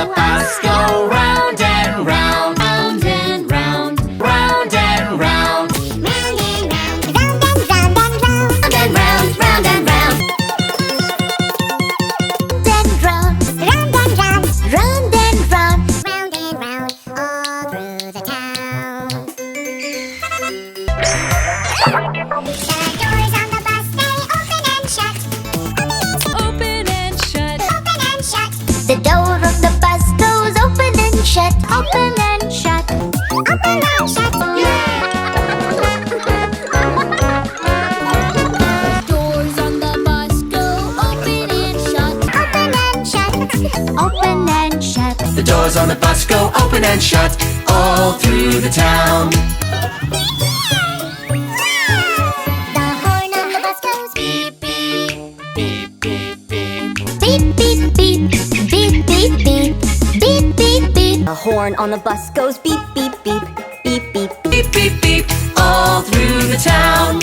the bus go round and round, round and round, round and round, Round and round, round and round and round. round and round, round and round. Then round, round and round, round and round, round and round, all through the town. The doors on the bus, they open and shut. Open and shut. Open and shut. The door of the bus goes open and shut. Open and shut. Open and shut. Doors on the bus go open and shut. Open and shut. Open and shut. The doors on the bus go open and shut all through the town. The horn on the bus goes beep, beep, Beep, beep, beep. beep, beep, beep, beep, beep, beep, beep, beep, beep. The horn on the bus goes beep, beep, beep, beep, beep, beep. Beep, beep, beep, all through the town.